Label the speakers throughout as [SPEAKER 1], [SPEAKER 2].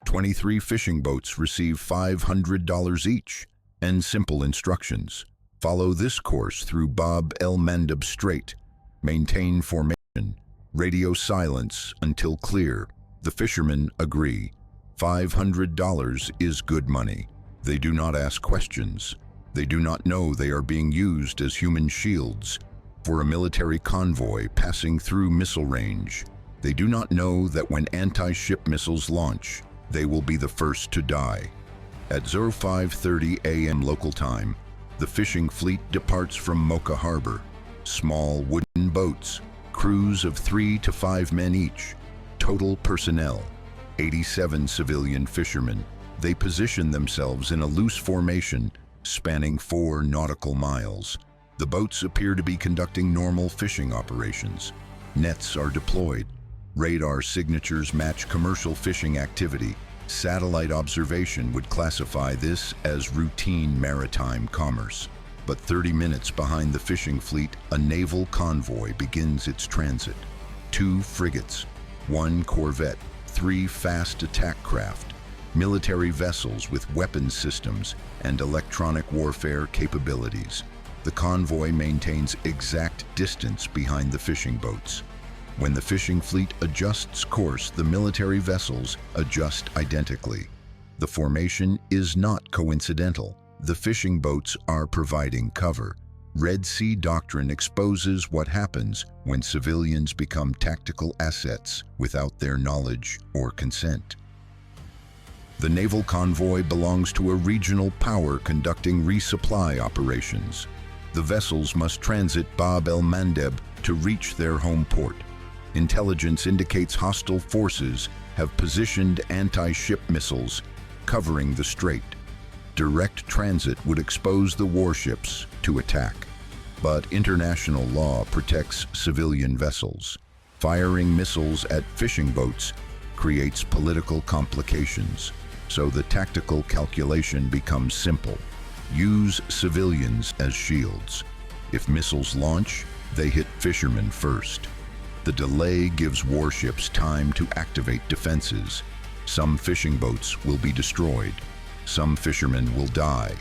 [SPEAKER 1] 23 fishing boats receive $500 each, and simple instructions. Follow this course through Bab el-Mandeb Strait. Maintain formation. Radio silence until clear. The fishermen agree. $500 is good money. They do not ask questions. They do not know they are being used as human shields for a military convoy passing through missile range. They do not know that when anti-ship missiles launch, they will be the first to die. At 05:30 a.m. local time, the fishing fleet departs from Mocha Harbor. Small wooden boats, crews of 3 to 5 men each. Total personnel, 87 civilian fishermen. They position themselves in a loose formation spanning 4 nautical miles. The boats appear to be conducting normal fishing operations. Nets are deployed. Radar signatures match commercial fishing activity. Satellite observation would classify this as routine maritime commerce. But 30 minutes behind the fishing fleet, a naval convoy begins its transit. 2 frigates, 1 corvette, 3 fast attack craft, military vessels with weapons systems and electronic warfare capabilities. The convoy maintains exact distance behind the fishing boats. When the fishing fleet adjusts course, the military vessels adjust identically. The formation is not coincidental. The fishing boats are providing cover. Sea Doctrine exposes what happens when civilians become tactical assets without their knowledge or consent. The naval convoy belongs to a regional power conducting resupply operations. The vessels must transit Bab el-Mandeb to reach their home port. Intelligence indicates hostile forces have positioned anti-ship missiles covering the strait. Direct transit would expose the warships to attack. But international law protects civilian vessels. Firing missiles at fishing boats creates political complications, so the tactical calculation becomes simple. Use civilians as shields. If missiles launch, they hit fishermen first. The delay gives warships time to activate defenses. Some fishing boats will be destroyed. Some fishermen will die,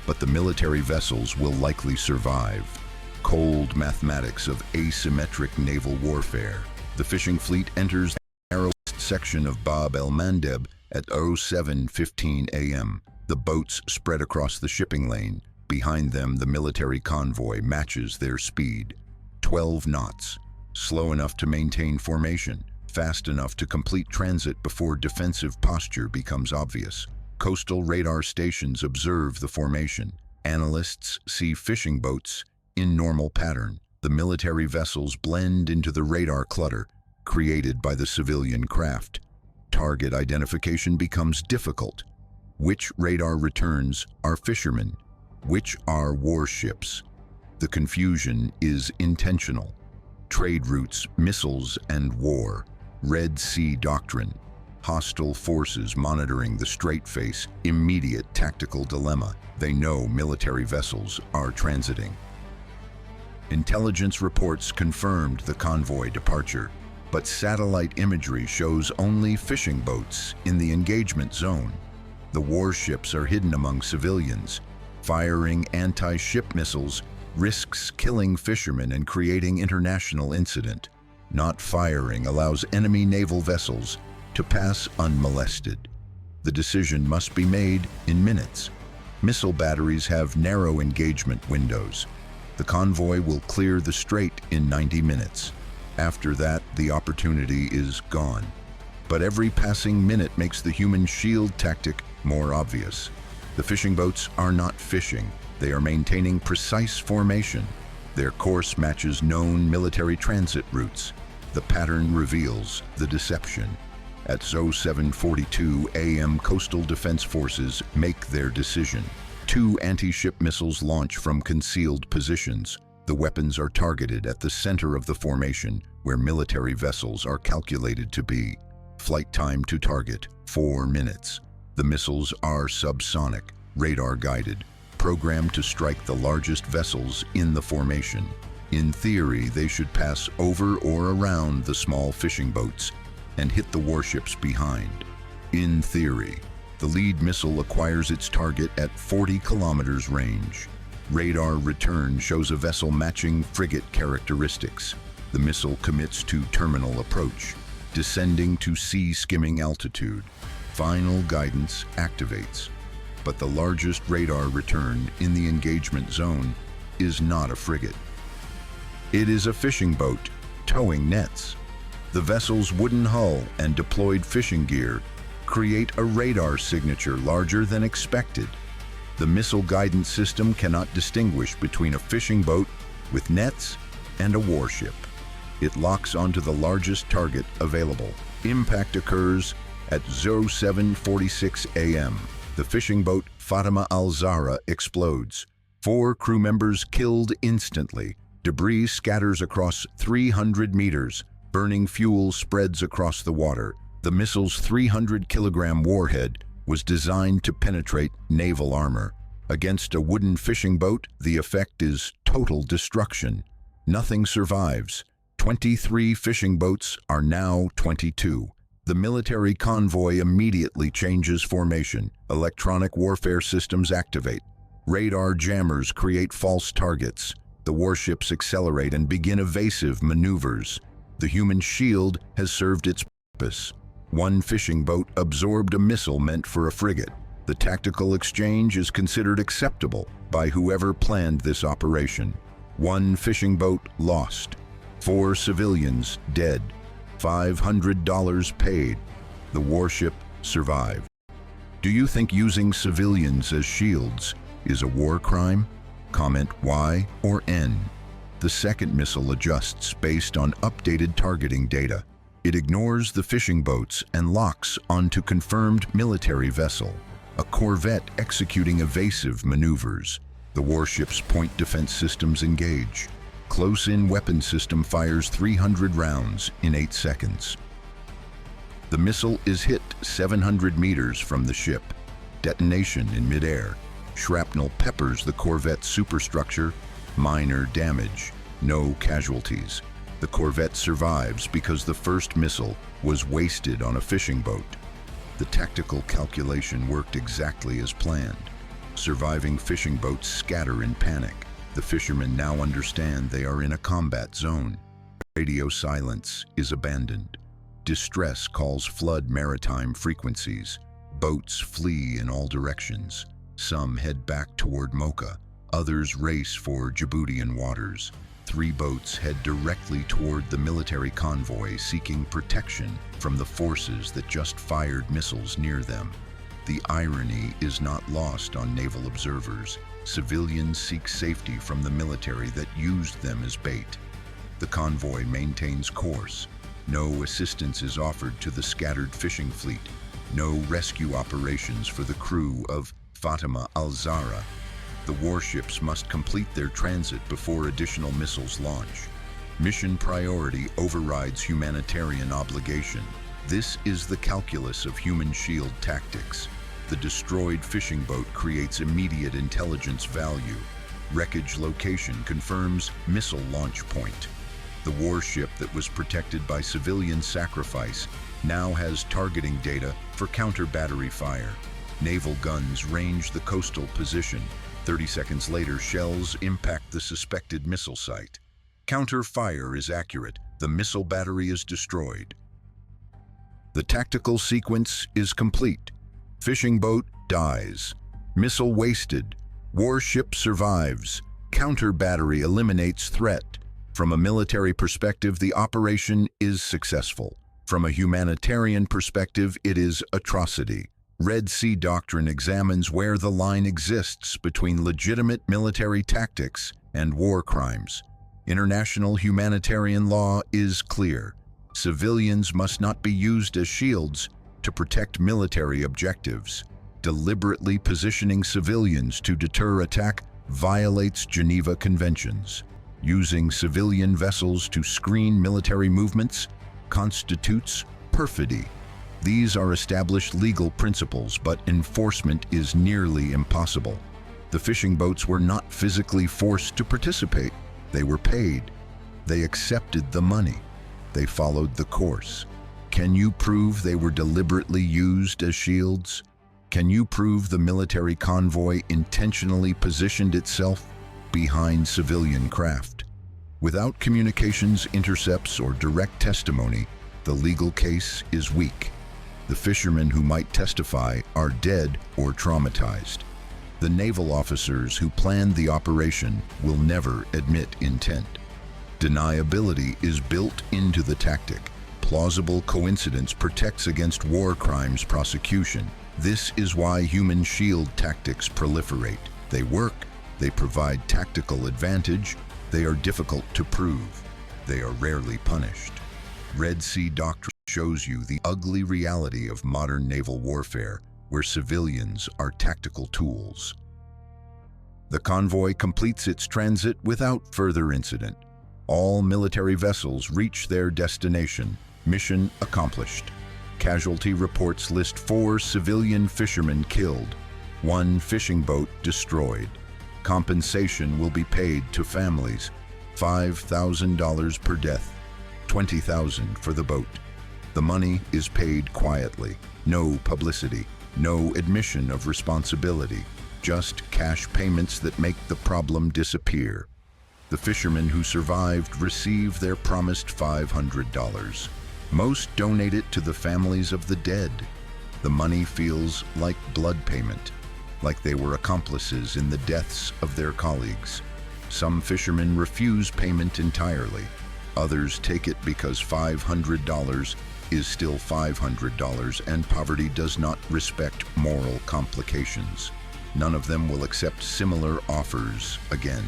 [SPEAKER 1] but the military vessels will likely survive. Cold mathematics of asymmetric naval warfare. The fishing fleet enters the narrowest section of Bab el-Mandeb at 07:15 a.m. The boats spread across the shipping lane. Behind them, the military convoy matches their speed. 12 knots. Slow enough to maintain formation, fast enough to complete transit before defensive posture becomes obvious. Coastal radar stations observe the formation. Analysts see fishing boats in normal pattern. The military vessels blend into the radar clutter created by the civilian craft. Target identification becomes difficult. Which radar returns are fishermen? Which are warships? The confusion is intentional. Trade routes, missiles, and war. Sea Doctrine. Hostile forces monitoring the strait face immediate tactical dilemma. They know military vessels are transiting. Intelligence reports confirmed the convoy departure, but satellite imagery shows only fishing boats in the engagement zone. The warships are hidden among civilians. Firing anti-ship missiles risks killing fishermen and creating international incident. Not firing allows enemy naval vessels to pass unmolested. The decision must be made in minutes. Missile batteries have narrow engagement windows. The convoy will clear the strait in 90 minutes. After that, the opportunity is gone. But every passing minute makes the human shield tactic more obvious. The fishing boats are not fishing. They are maintaining precise formation. Their course matches known military transit routes. The pattern reveals the deception. At 07:42 a.m., coastal defense forces make their decision. 2 anti-ship missiles launch from concealed positions. The weapons are targeted at the center of the formation, where military vessels are calculated to be. Flight time to target, 4 minutes. The missiles are subsonic, radar-guided, programmed to strike the largest vessels in the formation. In theory, they should pass over or around the small fishing boats and hit the warships behind. In theory, the lead missile acquires its target at 40 kilometers range. Radar return shows a vessel matching frigate characteristics. The missile commits to terminal approach, descending to sea skimming altitude. Final guidance activates. But the largest radar return in the engagement zone is not a frigate. It is a fishing boat towing nets. The vessel's wooden hull and deployed fishing gear create a radar signature larger than expected. The missile guidance system cannot distinguish between a fishing boat with nets and a warship. It locks onto the largest target available. Impact occurs at 07:46 a.m. The fishing boat Fatima al-Zahra explodes. 4 crew members killed instantly. Debris scatters across 300 meters. Burning fuel spreads across the water. The missile's 300-kilogram warhead was designed to penetrate naval armor. Against a wooden fishing boat, the effect is total destruction. Nothing survives. 23 fishing boats are now 22. The military convoy immediately changes formation. Electronic warfare systems activate. Radar jammers create false targets. The warships accelerate and begin evasive maneuvers. The human shield has served its purpose. One fishing boat absorbed a missile meant for a frigate. The tactical exchange is considered acceptable by whoever planned this operation. One fishing boat lost. 4 civilians dead. $500 paid. The warship survived. Do you think using civilians as shields is a war crime? Comment Y or N. The second missile adjusts based on updated targeting data. It ignores the fishing boats and locks onto confirmed military vessel, a corvette executing evasive maneuvers. The warship's point defense systems engage. Close-in weapon system fires 300 rounds in 8 seconds. The missile is hit 700 meters from the ship. Detonation in midair. Shrapnel peppers the corvette's superstructure. Minor damage. No casualties. The corvette survives because the first missile was wasted on a fishing boat. The tactical calculation worked exactly as planned. Surviving fishing boats scatter in panic. The fishermen now understand they are in a combat zone. Radio silence is abandoned. Distress calls flood maritime frequencies. Boats flee in all directions. Some head back toward Mocha. Others race for Djiboutian waters. 3 boats head directly toward the military convoy, seeking protection from the forces that just fired missiles near them. The irony is not lost on naval observers. Civilians seek safety from the military that used them as bait. The convoy maintains course. No assistance is offered to the scattered fishing fleet. No rescue operations for the crew of Fatima al-Zahra. The warships must complete their transit before additional missiles launch. Mission priority overrides humanitarian obligation. This is the calculus of human shield tactics. The destroyed fishing boat creates immediate intelligence value. Wreckage location confirms missile launch point. The warship that was protected by civilian sacrifice now has targeting data for counter-battery fire. Naval guns range the coastal position. 30 seconds later, shells impact the suspected missile site. Counter fire is accurate. The missile battery is destroyed. The tactical sequence is complete. Fishing boat dies. Missile wasted. Warship survives. Counter battery eliminates threat. From a military perspective, the operation is successful. From a humanitarian perspective, it is atrocity. Sea Doctrine examines where the line exists between legitimate military tactics and war crimes. International humanitarian law is clear. Civilians must not be used as shields to protect military objectives. Deliberately positioning civilians to deter attack violates Geneva Conventions. Using civilian vessels to screen military movements constitutes perfidy. These are established legal principles, but enforcement is nearly impossible. The fishing boats were not physically forced to participate. They were paid. They accepted the money. They followed the course. Can you prove they were deliberately used as shields? Can you prove the military convoy intentionally positioned itself behind civilian craft? Without communications intercepts or direct testimony, the legal case is weak. The fishermen who might testify are dead or traumatized. The naval officers who planned the operation will never admit intent. Deniability is built into the tactic. Plausible coincidence protects against war crimes prosecution. This is why human shield tactics proliferate. They work, they provide tactical advantage, they are difficult to prove, they are rarely punished. Red Sea Doctrine shows you the ugly reality of modern naval warfare, where civilians are tactical tools. The convoy completes its transit without further incident. All military vessels reach their destination. Mission accomplished. Casualty reports list 4 civilian fishermen killed, 1 fishing boat destroyed. Compensation will be paid to families, $5,000 per death, $20,000 for the boat. The money is paid quietly, no publicity, no admission of responsibility, just cash payments that make the problem disappear. The fishermen who survived receive their promised $500. Most donate it to the families of the dead. The money feels like blood payment, like they were accomplices in the deaths of their colleagues. Some fishermen refuse payment entirely. Others take it because $500 is still $500 and poverty does not respect moral complications. None of them will accept similar offers again.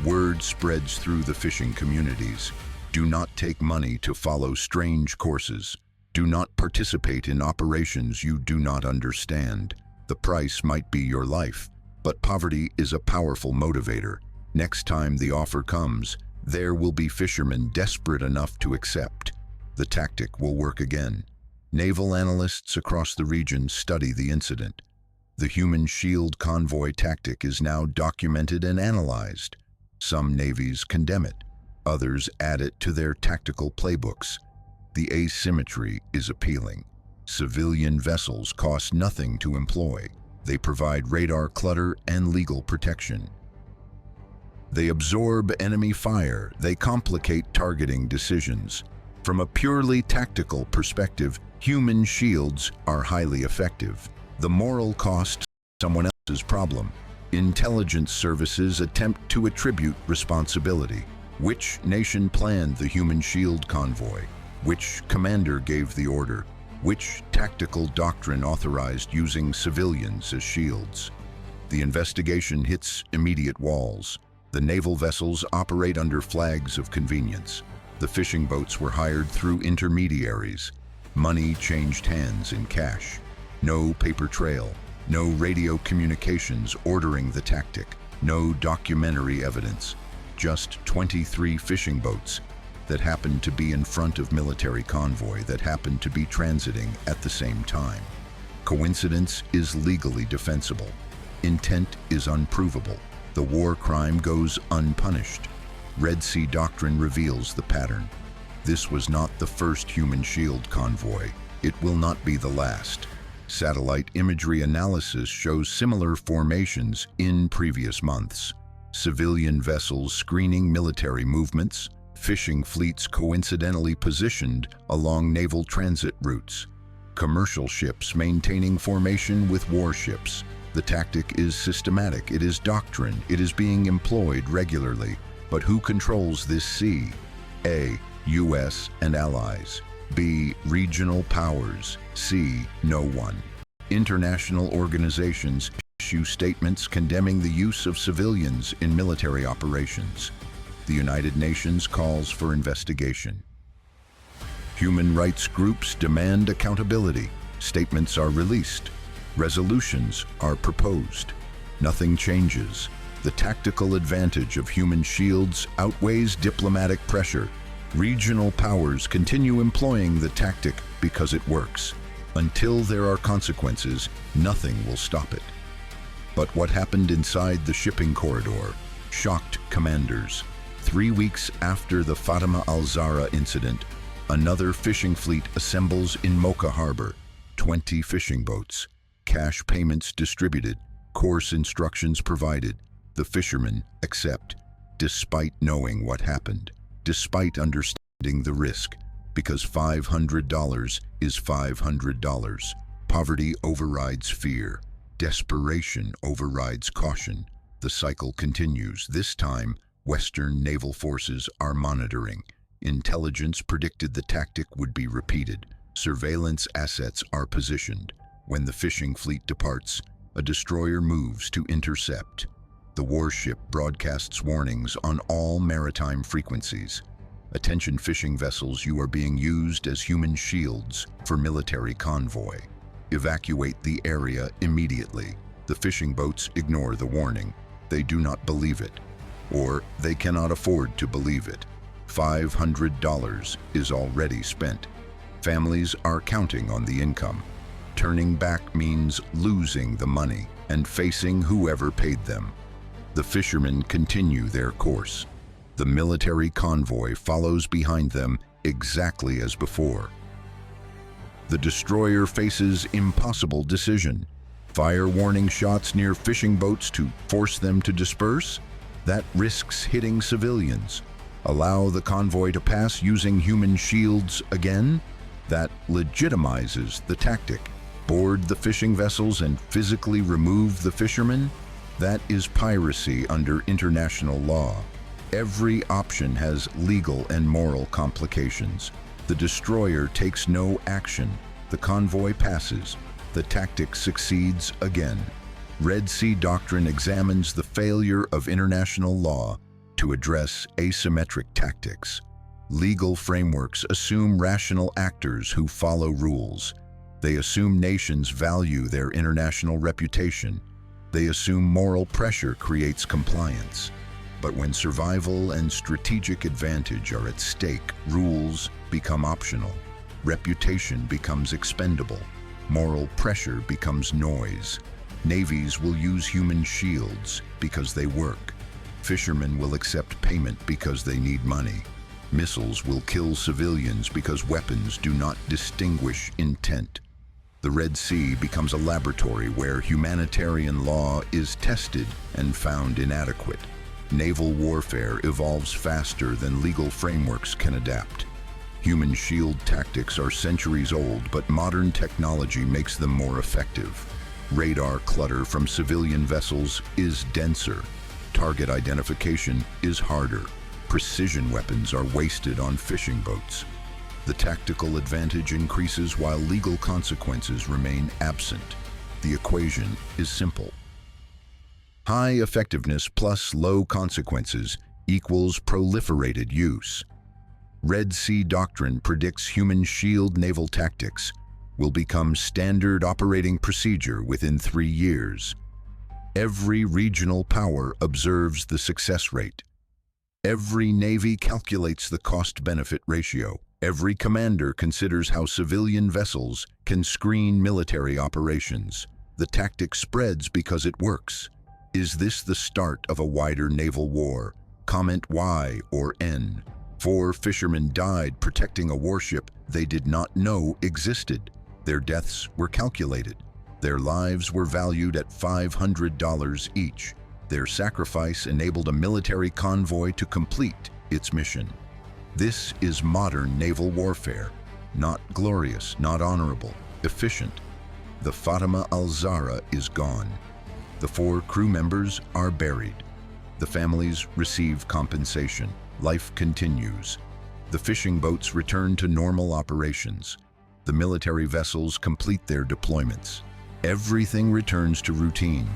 [SPEAKER 1] Word spreads through the fishing communities. Do not take money to follow strange courses. Do not participate in operations you do not understand. The price might be your life, but poverty is a powerful motivator. Next time the offer comes, there will be fishermen desperate enough to accept. The tactic will work again. Naval analysts across the region study the incident. The human shield convoy tactic is now documented and analyzed. Some navies condemn it. Others add it to their tactical playbooks. The asymmetry is appealing. Civilian vessels cost nothing to employ. They provide radar clutter and legal protection. They absorb enemy fire. They complicate targeting decisions. From a purely tactical perspective, human shields are highly effective. The moral cost is someone else's problem. Intelligence services attempt to attribute responsibility. Which nation planned the human shield convoy? Which commander gave the order? Which tactical doctrine authorized using civilians as shields? The investigation hits immediate walls. The naval vessels operate under flags of convenience. The fishing boats were hired through intermediaries. Money changed hands in cash. No paper trail. No radio communications ordering the tactic. No documentary evidence. Just 23 fishing boats that happened to be in front of military convoy that happened to be transiting at the same time. Coincidence is legally defensible. Intent is unprovable. The war crime goes unpunished. Red Sea Doctrine reveals the pattern. This was not the first human shield convoy. It will not be the last. Satellite imagery analysis shows similar formations in previous months. Civilian vessels screening military movements, fishing fleets coincidentally positioned along naval transit routes, commercial ships maintaining formation with warships. The tactic is systematic, it is doctrine, it is being employed regularly. But who controls this sea? A. U.S. and allies. B. Regional powers. C. No one. International organizations issue statements condemning the use of civilians in military operations. The United Nations calls for investigation. Human rights groups demand accountability. Statements are released. Resolutions are proposed. Nothing changes. The tactical advantage of human shields outweighs diplomatic pressure. Regional powers continue employing the tactic because it works. Until there are consequences, nothing will stop it. But what happened inside the shipping corridor shocked commanders. 3 weeks after the Fatima al-Zahra incident, Another fishing fleet assembles in Mocha Harbor. 20 fishing boats. Cash payments distributed. Course instructions provided. The fishermen accept, despite knowing what happened, despite understanding the risk, because $500 is $500. Poverty overrides fear. Desperation overrides caution. The cycle continues. This time, Western naval forces are monitoring. Intelligence predicted the tactic would be repeated. Surveillance assets are positioned. When the fishing fleet departs, a destroyer moves to intercept. The warship broadcasts warnings on all maritime frequencies. Attention fishing vessels, you are being used as human shields for military convoy. Evacuate the area immediately. The fishing boats ignore the warning. They do not believe it, or they cannot afford to believe it. $500 is already spent. Families are counting on the income. Turning back means losing the money and facing whoever paid them. The fishermen continue their course. The military convoy follows behind them exactly as before. The destroyer faces impossible decision. Fire warning shots near fishing boats to force them to disperse? That risks hitting civilians. Allow the convoy to pass using human shields again? That legitimizes the tactic. Board the fishing vessels and physically remove the fishermen? That is piracy under international law. Every option has legal and moral complications. The destroyer takes no action. The convoy passes. The tactic succeeds again. Red Sea Doctrine examines the failure of international law to address asymmetric tactics. Legal frameworks assume rational actors who follow rules. They assume nations value their international reputation. They assume moral pressure creates compliance. But when survival and strategic advantage are at stake, rules become optional. Reputation becomes expendable. Moral pressure becomes noise. Navies will use human shields because they work. Fishermen will accept payment because they need money. Missiles will kill civilians because weapons do not distinguish intent. The Red Sea becomes a laboratory where humanitarian law is tested and found inadequate. Naval warfare evolves faster than legal frameworks can adapt. Human shield tactics are centuries old, but modern technology makes them more effective. Radar clutter from civilian vessels is denser. Target identification is harder. Precision weapons are wasted on fishing boats. The tactical advantage increases while legal consequences remain absent. The equation is simple. High effectiveness plus low consequences equals proliferated use. Red Sea Doctrine predicts human shield naval tactics will become standard operating procedure within 3 years. Every regional power observes the success rate. Every navy calculates the cost-benefit ratio. Every commander considers how civilian vessels can screen military operations. The tactic spreads because it works. Is this the start of a wider naval war? Comment Y or N. 4 fishermen died protecting a warship they did not know existed. Their deaths were calculated. Their lives were valued at $500 each. Their sacrifice enabled a military convoy to complete its mission. This is modern naval warfare. Not glorious, not honorable, efficient. The Fatima al-Zahra is gone. The 4 crew members are buried. The families receive compensation. Life continues. The fishing boats return to normal operations. The military vessels complete their deployments. Everything returns to routine,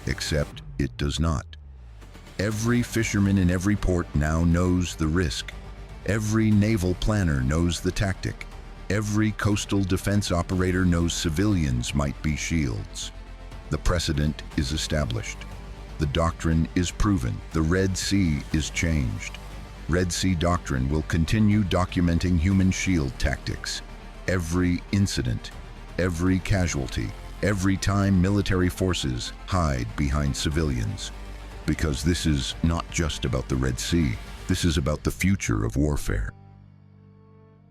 [SPEAKER 1] except it does not. Every fisherman in every port now knows the risk. Every naval planner knows the tactic. Every coastal defense operator knows civilians might be shields. The precedent is established. The doctrine is proven. The Red Sea is changed. Red Sea Doctrine will continue documenting human shield tactics. Every incident, every casualty, every time military forces hide behind civilians. Because this is not just about the Red Sea, this is about the future of warfare.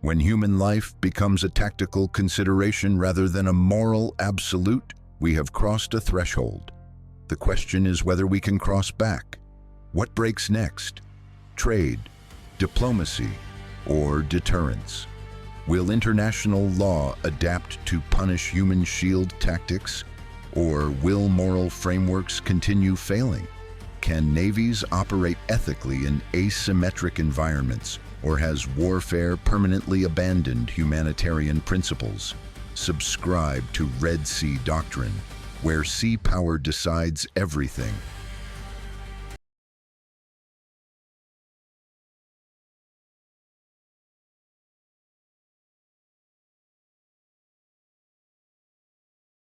[SPEAKER 1] When human life becomes a tactical consideration rather than a moral absolute, we have crossed a threshold. The question is whether we can cross back. What breaks next? Trade, diplomacy, or deterrence? Will international law adapt to punish human shield tactics, or will moral frameworks continue failing? Can navies operate ethically in asymmetric environments, or has warfare permanently abandoned humanitarian principles? Subscribe to Sea Doctrine, where sea power decides everything.